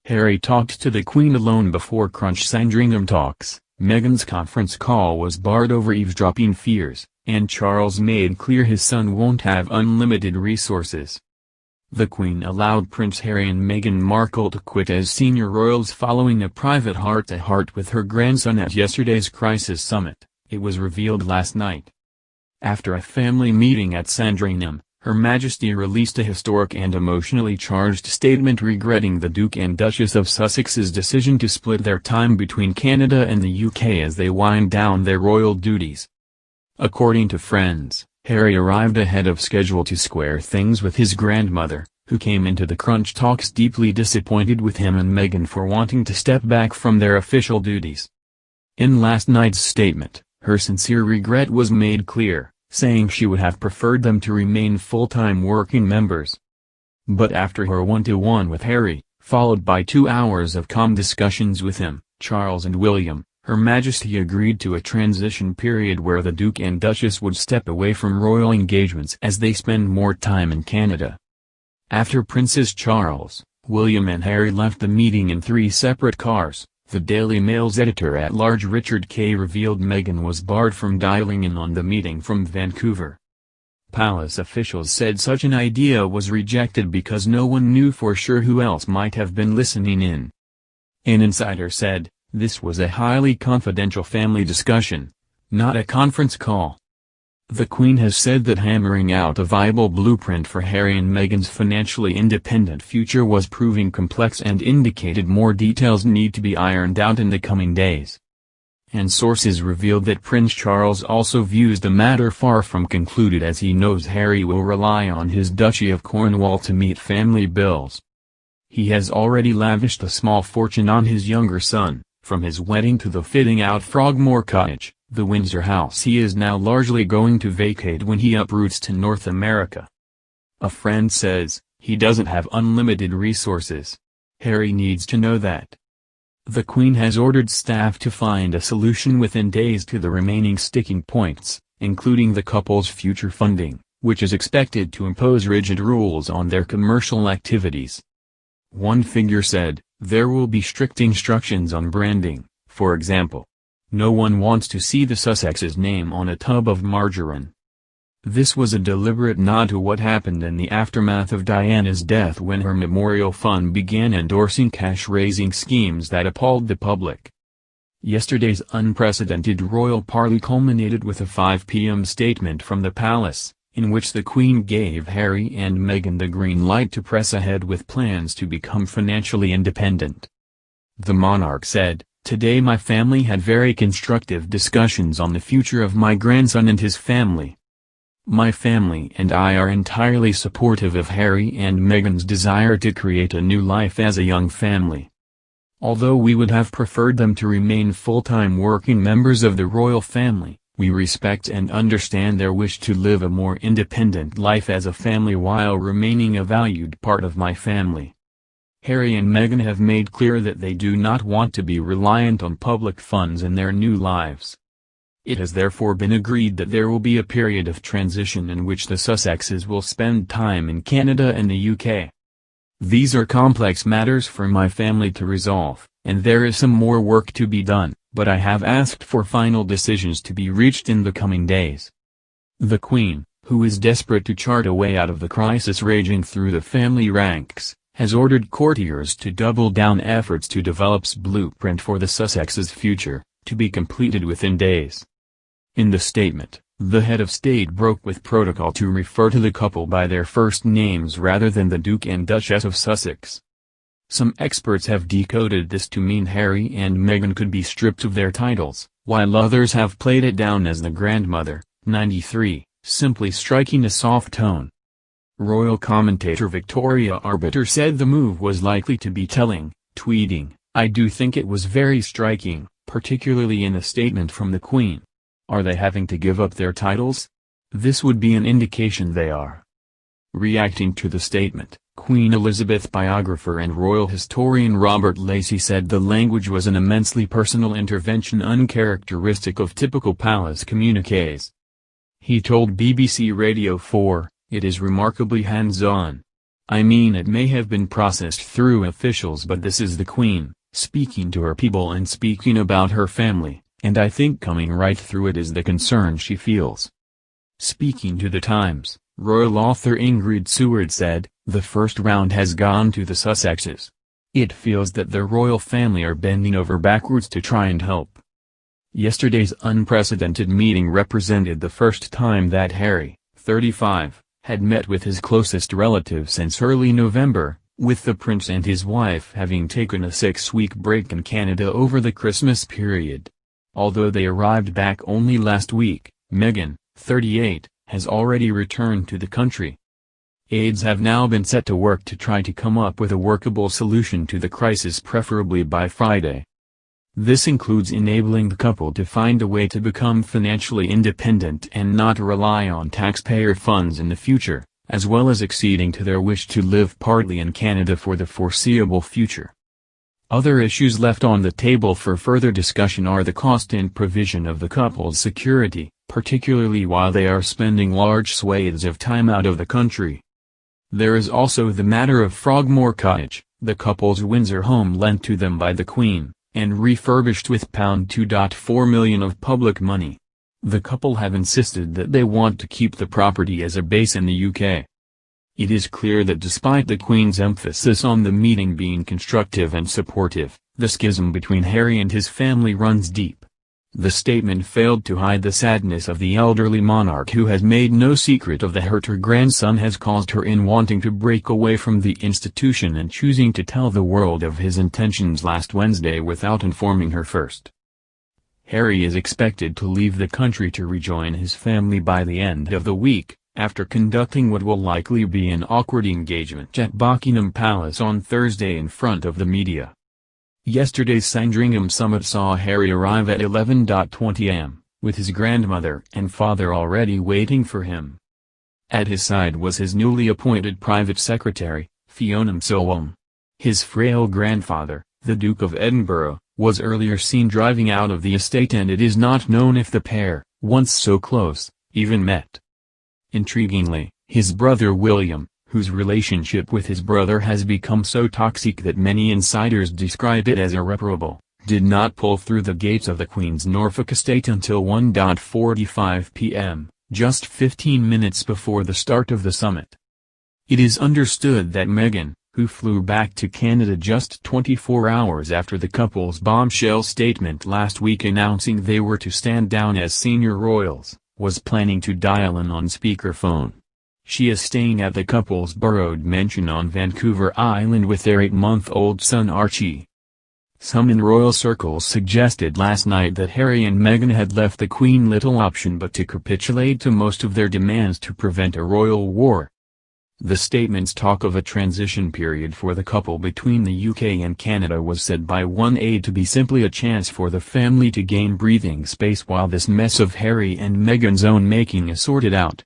Harry talked to the Queen alone before Sandringham talks. Meghan's conference call was barred over eavesdropping fears, and Charles made clear his son won't have unlimited resources. The Queen allowed Prince Harry and Meghan Markle to quit as senior royals following a private heart-to-heart with her grandson at yesterday's crisis summit, it was revealed last night. After a family meeting at Sandringham, Her Majesty released a historic and emotionally charged statement regretting the Duke and Duchess of Sussex's decision to split their time between Canada and the UK as they wind down their royal duties. According to friends, Harry arrived ahead of schedule to square things with his grandmother, who came into the crunch talks deeply disappointed with him and Meghan for wanting to step back from their official duties. In last night's statement, her sincere regret was made clear, saying she would have preferred them to remain full-time working members. But after her one-to-one with Harry, followed by 2 hours of calm discussions with him, Charles and William, Her Majesty agreed to a transition period where the Duke and Duchess would step away from royal engagements as they spend more time in Canada. After Princes Charles, William and Harry left the meeting in 3 separate cars, the Daily Mail's editor-at-large Richard Kay revealed Meghan was barred from dialing in on the meeting from Vancouver. Palace officials said such an idea was rejected because no one knew for sure who else might have been listening in. An insider said, "This was a highly confidential family discussion, not a conference call." The Queen has said that hammering out a viable blueprint for Harry and Meghan's financially independent future was proving complex and indicated more details need to be ironed out in the coming days. And sources revealed that Prince Charles also views the matter far from concluded as he knows Harry will rely on his Duchy of Cornwall to meet family bills. He has already lavished a small fortune on his younger son, from his wedding to the fitting out Frogmore Cottage, the Windsor house he is now largely going to vacate when he uproots to North America. A friend says, he doesn't have unlimited resources. Harry needs to know that. The Queen has ordered staff to find a solution within days to the remaining sticking points, including the couple's future funding, which is expected to impose rigid rules on their commercial activities. One figure said, there will be strict instructions on branding, for example. No one wants to see the Sussexes' name on a tub of margarine. This was a deliberate nod to what happened in the aftermath of Diana's death when her memorial fund began endorsing cash-raising schemes that appalled the public. Yesterday's unprecedented royal party culminated with a 5 p.m. statement from the palace, in which the Queen gave Harry and Meghan the green light to press ahead with plans to become financially independent. The monarch said, "Today my family had very constructive discussions on the future of my grandson and his family. My family and I are entirely supportive of Harry and Meghan's desire to create a new life as a young family. Although we would have preferred them to remain full-time working members of the royal family, we respect and understand their wish to live a more independent life as a family while remaining a valued part of my family." Harry and Meghan have made clear that they do not want to be reliant on public funds in their new lives. It has therefore been agreed that there will be a period of transition in which the Sussexes will spend time in Canada and the UK. "These are complex matters for my family to resolve, and there is some more work to be done, but I have asked for final decisions to be reached in the coming days." The Queen, who is desperate to chart a way out of the crisis raging through the family ranks, has ordered courtiers to double down efforts to develop's blueprint for the Sussexes' future, to be completed within days. In the statement, the head of state broke with protocol to refer to the couple by their first names rather than the Duke and Duchess of Sussex. Some experts have decoded this to mean Harry and Meghan could be stripped of their titles, while others have played it down as the grandmother, 93, simply striking a soft tone. Royal commentator Victoria Arbiter said the move was likely to be telling, tweeting, "I do think it was very striking, particularly in a statement from the Queen. Are they having to give up their titles? This would be an indication they are." Reacting to the statement, Queen Elizabeth biographer and royal historian Robert Lacey said the language was an immensely personal intervention uncharacteristic of typical palace communiques. He told BBC Radio 4, "It is remarkably hands-on. I mean, it may have been processed through officials, but this is the Queen, speaking to her people and speaking about her family, and I think coming right through it is the concern she feels." Speaking to The Times, royal author Ingrid Seward said, "The first round has gone to the Sussexes. It feels that the royal family are bending over backwards to try and help." Yesterday's unprecedented meeting represented the first time that Harry, 35, had met with his closest relative since early November, with the prince and his wife having taken a 6-week break in Canada over the Christmas period. Although they arrived back only last week, Meghan, 38, has already returned to the country. Aides have now been set to work to try to come up with a workable solution to the crisis, preferably by Friday. This includes enabling the couple to find a way to become financially independent and not rely on taxpayer funds in the future, as well as acceding to their wish to live partly in Canada for the foreseeable future. Other issues left on the table for further discussion are the cost and provision of the couple's security, particularly while they are spending large swathes of time out of the country. There is also the matter of Frogmore Cottage, the couple's Windsor home lent to them by the Queen, and refurbished with £2.4 million of public money. The couple have insisted that they want to keep the property as a base in the UK. It is clear that despite the Queen's emphasis on the meeting being constructive and supportive, the schism between Harry and his family runs deep. The statement failed to hide the sadness of the elderly monarch, who has made no secret of the hurt her grandson has caused her in wanting to break away from the institution and choosing to tell the world of his intentions last Wednesday without informing her first. Harry is expected to leave the country to rejoin his family by the end of the week, after conducting what will likely be an awkward engagement at Buckingham Palace on Thursday in front of the media. Yesterday's Sandringham summit saw Harry arrive at 11:20 am, with his grandmother and father already waiting for him. At his side was his newly appointed private secretary, Fiona Msolwam. His frail grandfather, the Duke of Edinburgh, was earlier seen driving out of the estate, and it is not known if the pair, once so close, even met. Intriguingly, his brother William, whose relationship with his brother has become so toxic that many insiders describe it as irreparable, did not pull through the gates of the Queen's Norfolk estate until 1:45 p.m., just 15 minutes before the start of the summit. It is understood that Meghan, who flew back to Canada just 24 hours after the couple's bombshell statement last week announcing they were to stand down as senior royals, was planning to dial in on speakerphone. She is staying at the couple's borrowed mansion on Vancouver Island with their 8-month-old son Archie. Some in royal circles suggested last night that Harry and Meghan had left the Queen little option but to capitulate to most of their demands to prevent a royal war. The statements talk of a transition period for the couple between the UK and Canada was said by one aide to be simply a chance for the family to gain breathing space while this mess of Harry and Meghan's own making is sorted out.